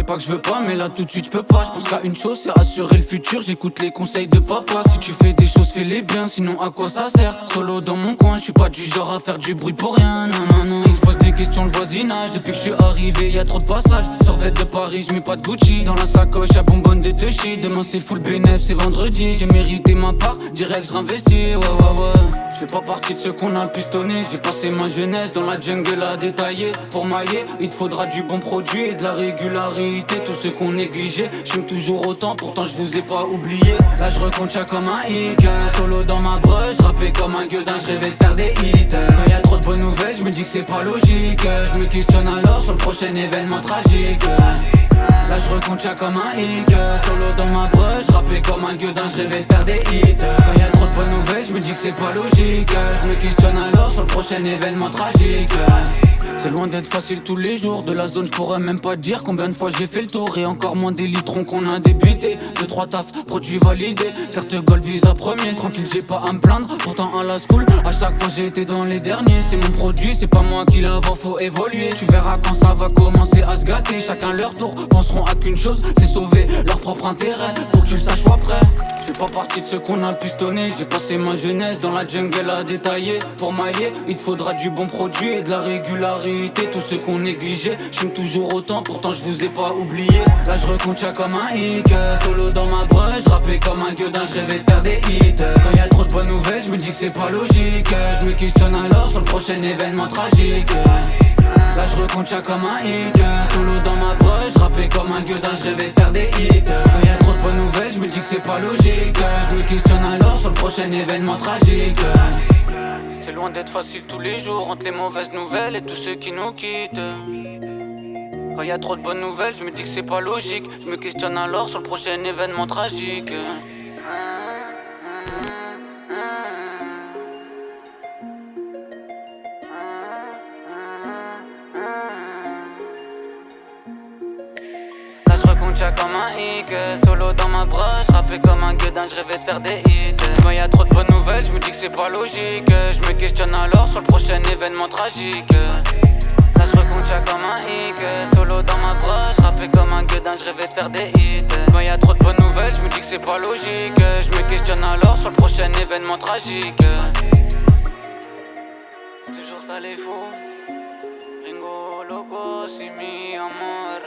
pas que je veux pas, mais là tout de suite je peux pas. Je pense qu'à une chose, c'est assurer le futur. J'écoute les conseils de papa. Si tu fais des choses, fais-les bien, sinon à quoi ça sert? Solo dans mon coin, je suis pas du genre à faire du bruit pour rien. Non, non, non, ils se posent des questions le voisinage. Depuis que je suis arrivé, y a trop de passages. Survêt de Paris, je mets pas de Gucci. Dans la sacoche, y'a bonbonne de Tushy. Demain c'est full bénéf, c'est vendredi. J'ai mérité ma part, direct je réinvestis. Ouais, ouais, ouais. Je fais pas partie de ceux qu'on a pistonné. J'ai passé ma jeunesse dans la jungle à détailler. Pour mailler, il te faudra du bon produit et de la régularité. Tous ceux qu'on négligeait, j'aime toujours autant, pourtant je vous ai pas oublié. Là je recompte ça comme un hic. Solo dans ma broche, rappé comme un gueudin, je rêvais de faire des hits. Quand y'a trop de bonnes nouvelles, je me dis que c'est pas logique. Je me questionne alors sur le prochain événement tragique. Là je recompte ça comme un hic. Solo dans ma broche, rappé comme un gueudin, je rêvais de faire des hits. Quand y'a trop de bonnes nouvelles, je me dis que c'est pas logique. Je me questionne alors sur le prochain événement tragique. C'est loin d'être facile tous les jours. De la zone, je pourrais même pas dire combien de fois j'ai fait le tour. Et encore moins des litrons qu'on a débuté. 2-3 taf, produits validés. Carte Gold, Visa premier. Tranquille, j'ai pas à me plaindre. Pourtant à la school, à chaque fois j'ai été dans les derniers. C'est mon produit, c'est pas moi qui la vends, faut évoluer. Tu verras quand ça va commencer à se gâter. Chacun leur tour, penseront à qu'une chose, c'est sauver leur propre intérêt. Faut que tu le saches, sois prêt. Je fais pas partie de ceux qu'on a pistonné. J'ai passé ma jeunesse dans la jungle à détailler. Pour mailler, il te faudra du bon produit et de la régularité. Tous ceux qu'on négligeait, j'aime toujours autant, pourtant je vous ai pas oublié. Là je recompte ça comme un hic. Solo dans ma broche, rappé comme un gueudin, je rêvais de faire des hits. Quand y'a trop de bonnes nouvelles, je me dis que c'est pas logique. Je me questionne alors sur le prochain événement tragique. Là je recompte ça comme un hic. Solo dans ma broche, rappé comme un gueudin, je rêvais de faire des hits. Quand y'a trop de bonnes nouvelles, je me dis que c'est pas logique. Je me questionne alors sur le prochain événement tragique. C'est loin d'être facile tous les jours, entre les mauvaises nouvelles et tous ceux qui nous quittent. Quand y a trop de bonnes nouvelles, je me dis que c'est pas logique. Je me questionne alors sur le prochain événement tragique. Là je recompte ça comme un hic. Solo dans ma broche, rappé comme un gueudin, je rêvais de faire des hits. Quand y a trop de bonnes nouvelles, je me dis que c'est pas logique. Je me questionne alors sur le prochain événement tragique. Là je recompte ça comme un hic. Solo dans ma broche, rappé comme un gueudin, je rêvais de faire des hits. Quand y a trop de bonnes nouvelles, je me dis que c'est pas logique. Je me questionne alors sur le prochain événement tragique. Toujours ça les fous. Ringo loco, c'est mi amor.